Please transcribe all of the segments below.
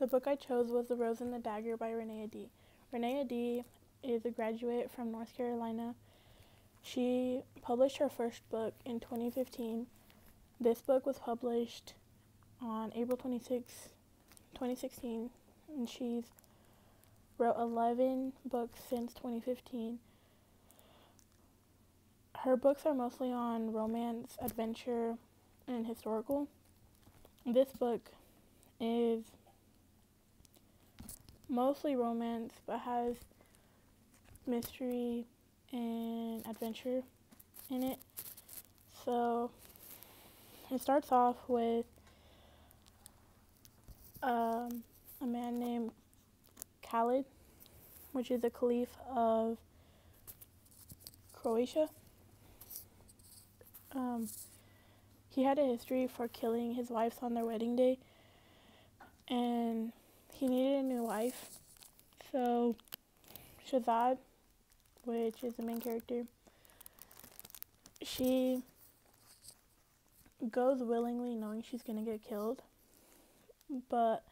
The book I chose was The Rose and the Dagger by Renee Adi. Renee Adi is a graduate from North Carolina. She published her first book in 2015. This book was published on April 26, 2016, and she's wrote 11 books since 2015. Her books are mostly on romance, adventure, and historical. This book is mostly romance, but has mystery and adventure in it. So it starts off with a man named Khalid, which is the caliph of Croatia. He had a history for killing his wives on their wedding day, and he needed a new wife. So Shahzad, which is the main character, she goes willingly knowing she's going to get killed, but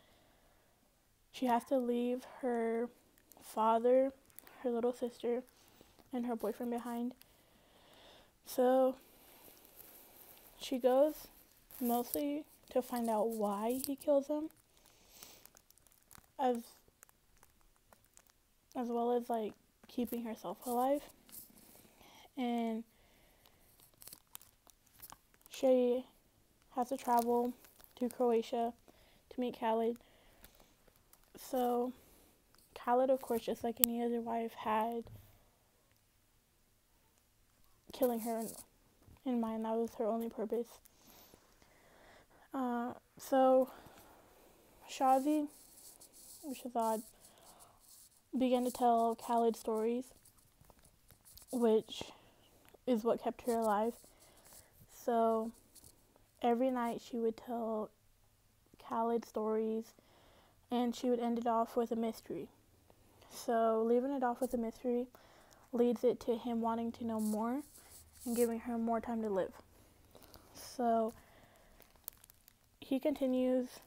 she has to leave her father, her little sister, and her boyfriend behind. So she goes mostly to find out why he kills them, as well as like keeping herself alive. And she has to travel to Croatia to meet Khalid. So Khalid, of course, just like any other wife, had killing her in mind. That was her only purpose. So Shazi, Shahzad, began to tell Khalid stories, which is what kept her alive. So every night she would tell Khalid stories, and she would end it off with a mystery. So leaving it off with a mystery leads it to him wanting to know more and giving her more time to live. So he continues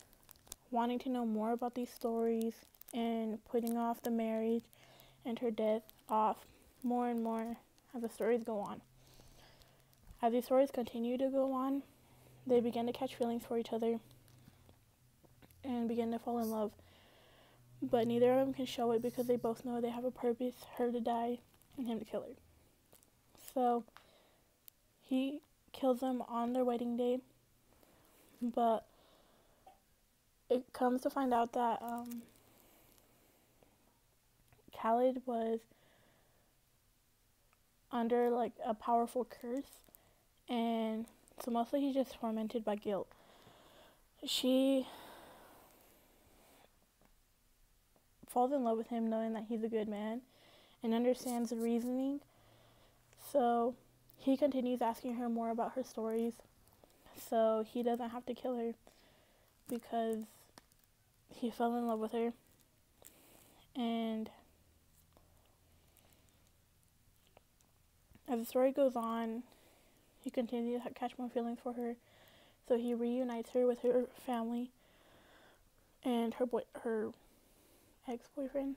wanting to know more about these stories and putting off the marriage and her death off more and more as the stories go on. As these stories continue to go on, they begin to catch feelings for each other and begin to fall in love. But neither of them can show it because they both know they have a purpose, her to die and him to kill her. So he kills them on their wedding day, but it comes to find out that Khalid was under like a powerful curse, and so mostly he's just tormented by guilt. She falls in love with him knowing that he's a good man and understands the reasoning. So he continues asking her more about her stories so he doesn't have to kill her because he fell in love with her. And as the story goes on, he continues to catch more feelings for her. So he reunites her with her family and her ex-boyfriend,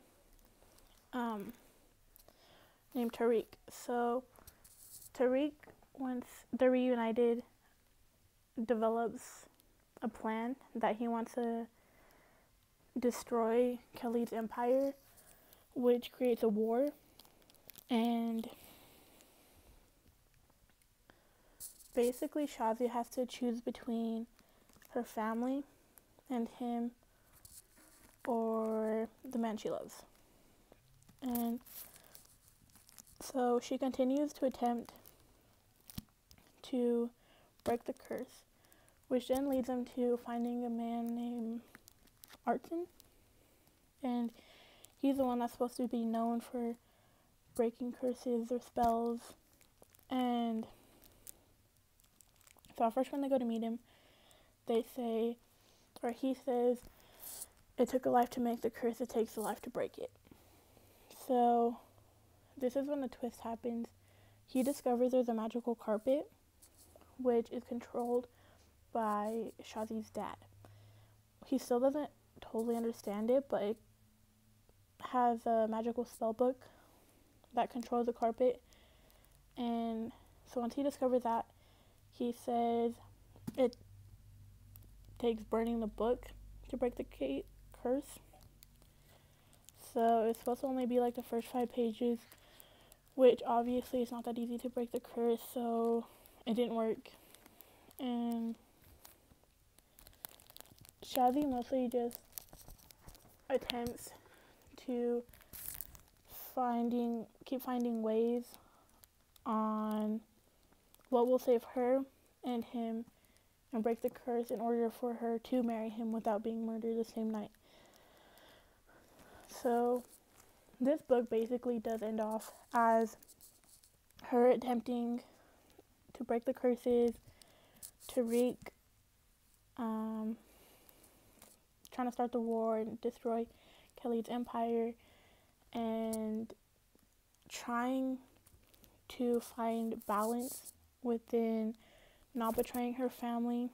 named Tariq. So Tariq, once they're reunited, develops a plan that he wants to destroy Khalid's empire, which creates a war. And basically Shazi has to choose between her family and him or the man she loves. And so she continues to attempt to break the curse, which then leads them to finding a man named Artson. And he's the one that's supposed to be known for breaking curses or spells. And so first when they go to meet him, they say, or he says, it took a life to make the curse, it takes a life to break it. So this is when the twist happens. He discovers there's a magical carpet, which is controlled by Shazi's dad. He still doesn't totally understand it, but it has a magical spell book that controls the carpet. And so once he discovers that, he says it takes burning the book to break the curse. So it's supposed to only be like the first 5 pages, which obviously it's not that easy to break the curse, so it didn't work. And Shazi mostly just attempts to keep finding ways on what will save her and him and break the curse in order for her to marry him without being murdered the same night. So this book basically does end off as her attempting to break the curses, Tariq trying to start the war and destroy Khalid's empire, and trying to find balance within not betraying her family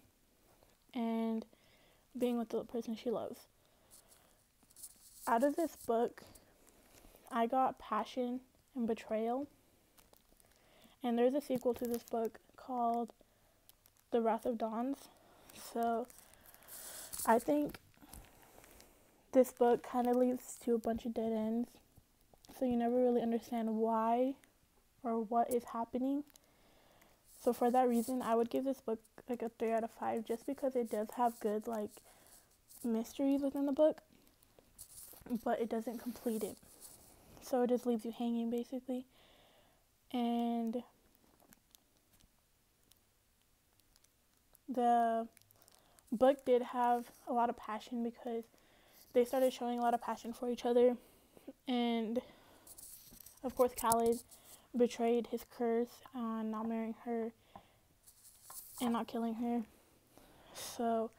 and being with the person she loves. Out of this book, I got passion and betrayal. And there's a sequel to this book called The Wrath of Dawns. So I think this book kind of leads to a bunch of dead ends. So you never really understand why or what is happening. So for that reason, I would give this book like a 3 out of 5, just because it does have good like mysteries within the book, but it doesn't complete it. So it just leaves you hanging basically. And the book did have a lot of passion because they started showing a lot of passion for each other. And of course, Khalid betrayed his curse on not marrying her and not killing her. So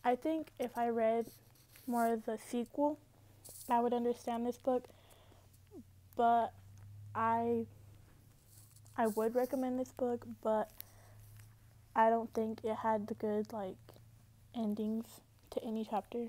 I think if I read more of the sequel, I would understand this book. But I would recommend this book, but I don't think it had the good like endings to any chapter.